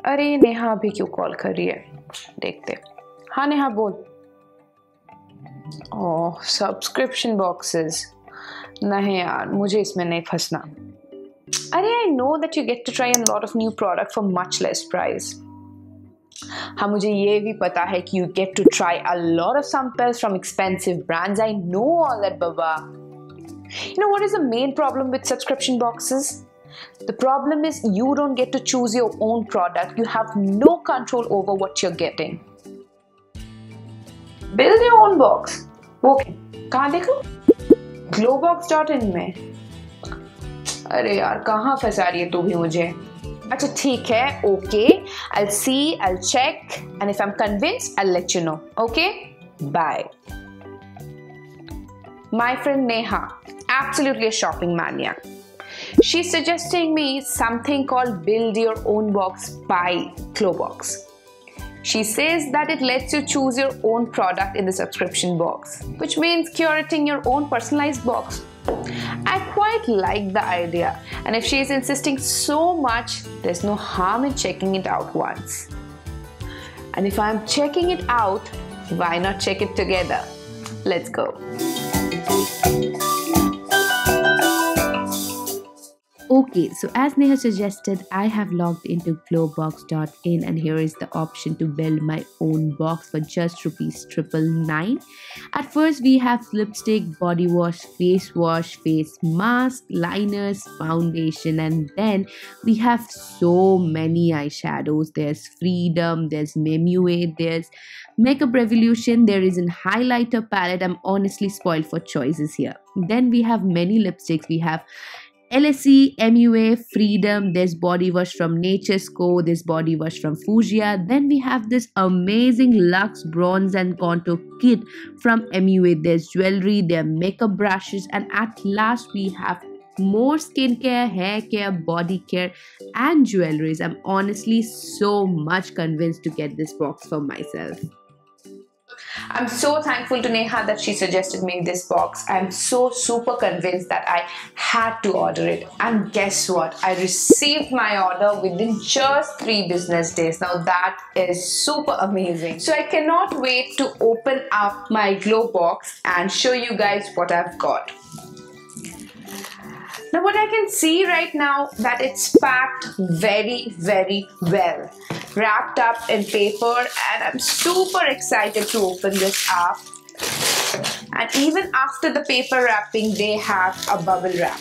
अरे नेहा अभी क्यों कॉल कर रही है, देखते। हाँ नेहा बोल। ओह सब्सक्रिप्शन बॉक्सेस, नहीं यार मुझे इसमें नहीं फंसना। अरे I know that you get to try a lot of new product for much less price. हाँ मुझे ये भी पता है कि you get to try a lot of samples from expensive brands. I know all that बाबा। You know what is the main problem with subscription boxes? The problem is you don't get to choose your own product. You have no control over what you're getting. Build your own box. Okay. कहाँ देखूँ? Globox.in में। अरे यार कहाँ फंसा रही है तू भी मुझे? अच्छा ठीक है, okay. I'll see, I'll check, and if I'm convinced, I'll let you know. Okay? Bye. My friend Neha, absolutely a shopping maniac. She's suggesting me something called Build Your Own Box by Globox. She says that it lets you choose your own product in the subscription box, which means curating your own personalized box. I quite like the idea, and if she is insisting so much, there's no harm in checking it out once. And if I'm checking it out, why not check it together? Let's go. Okay, so as Neha suggested, I have logged into Globox.in and here is the option to build my own box for just ₹999. At first, we have lipstick, body wash, face mask, liners, foundation, and then we have so many eyeshadows. There's Freedom, there's Memuet, there's Makeup Revolution, there is a highlighter palette. I'm honestly spoiled for choices here. Then we have many lipsticks. We have LSE, MUA, Freedom, there's body wash from Nature's Co, there's body wash from Fugia. Then we have this amazing Luxe Bronze and Contour Kit from MUA. There's jewelry, there are makeup brushes, and at last we have more skincare, hair care, body care, and jewelries. I'm honestly so much convinced to get this box for myself. I'm so thankful to Neha that she suggested me this box. I'm so super convinced that I had to order it. And guess what? I received my order within just 3 business days. Now that is super amazing. So I cannot wait to open up my Globox and show you guys what I've got. Now what I can see right now that it's packed very well, wrapped up in paper, and I'm super excited to open this up. And even after the paper wrapping, they have a bubble wrap.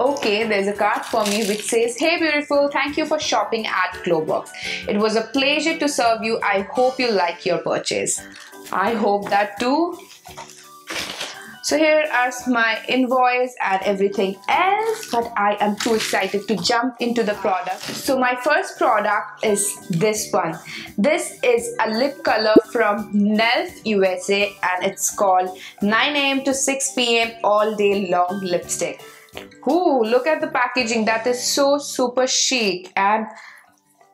Okay, there's a card for me which says, "Hey beautiful, thank you for shopping at Globox. It was a pleasure to serve you. I hope you like your purchase." I hope that too. So here are my invoice and everything else, but I am too excited to jump into the product. So my first product is this one. This is a lip color from Nelf USA and it's called 9 AM to 6 PM all day long lipstick. Ooh, look at the packaging. That is so super chic, and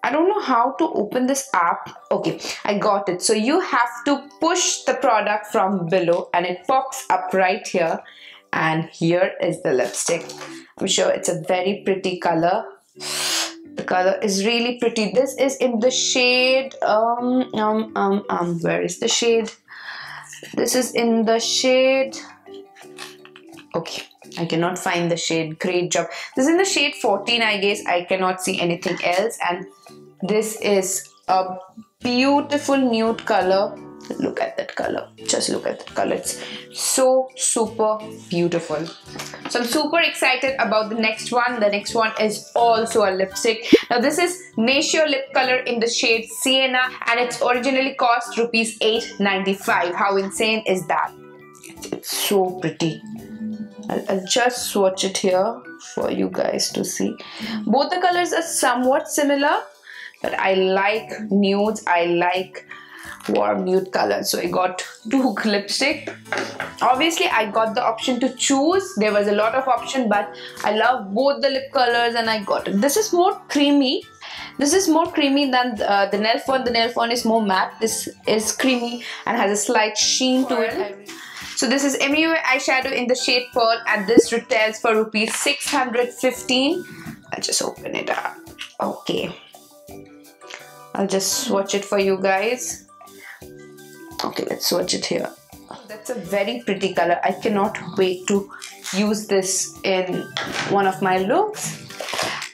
I don't know how to open this up. Okay, I got it. So you have to push the product from below and it pops up right here. And here is the lipstick. I'm sure it's a very pretty color. The color is really pretty. This is in the shade, where is the shade? This is in the shade, okay, I cannot find the shade. Great job. This is in the shade 14, I guess. I cannot see anything else. And this is a beautiful nude color. Look at that color. Just look at that color. It's so super beautiful. So I'm super excited about the next one. The next one is also a lipstick. Now this is Nature lip color in the shade Sienna, and it's originally cost ₹8.95. How insane is that? It's so pretty. I'll just swatch it here for you guys to see. Both the colors are somewhat similar, but I like nudes. I like warm nude colors. So I got 2 lipstick. Obviously, I got the option to choose. There was a lot of option, but I love both the lip colors and I got it. This is more creamy. This is more creamy than the Nelf one. The Nelf one is more matte. This is creamy and has a slight sheen to it. So this is MUA eyeshadow in the shade Pearl, and this retails for rupees 615. I'll just open it up. Okay, I'll just swatch it for you guys. Okay, let's swatch it here. That's a very pretty color. I cannot wait to use this in one of my looks.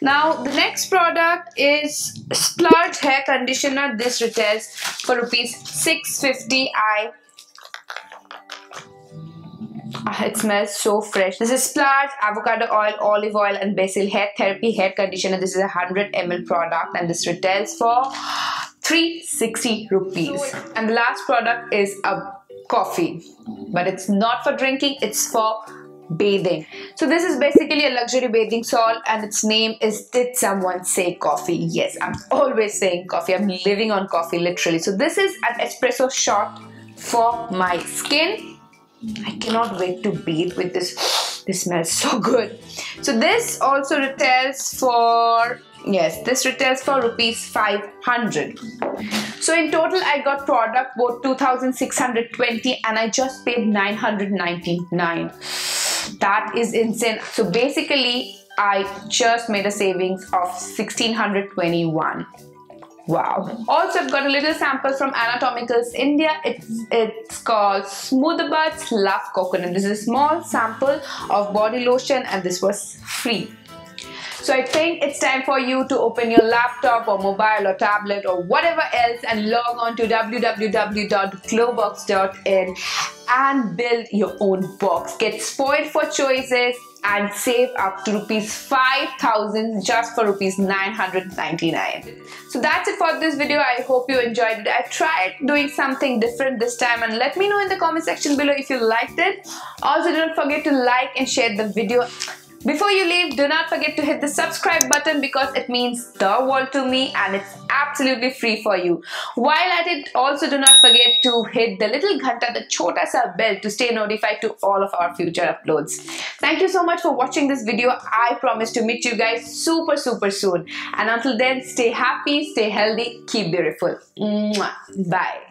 Now the next product is Splurge hair conditioner. This retails for rupees 650. It smells so fresh. This is Splurge avocado oil, olive oil and basil hair therapy hair conditioner. This is a 100 ml product and this retails for 360 rupees. And the last product is a coffee, but it's not for drinking, it's for bathing. So this is basically a luxury bathing salt and its name is Did Someone Say Coffee? Yes, I'm always saying coffee. I'm living on coffee literally. So this is an espresso shot for my skin. I cannot wait to bathe with this. This smells so good. So this also retails for, yes, this retails for rupees 500. So in total I got product worth 2620 and I just paid 999. That is insane. So basically I just made a savings of 1621. Wow. Also, I've got a little sample from Anatomicals India. It's called Smooth Buds Love Coconut. This is a small sample of body lotion and this was free. So I think it's time for you to open your laptop or mobile or tablet or whatever else and log on to www.globox.in and build your own box. Get spoiled for choices and save up to rupees 5,000 just for rupees 999. So that's it for this video. I hope you enjoyed it. I tried doing something different this time and let me know in the comment section below if you liked it. Also, don't forget to like and share the video. Before you leave, do not forget to hit the subscribe button because it means the world to me and it's absolutely free for you. While at it, also do not forget to hit the little ghanta, the chota sa bell to stay notified to all of our future uploads. Thank you so much for watching this video. I promise to meet you guys super soon. And until then, stay happy, stay healthy, keep beautiful. Mwah. Bye.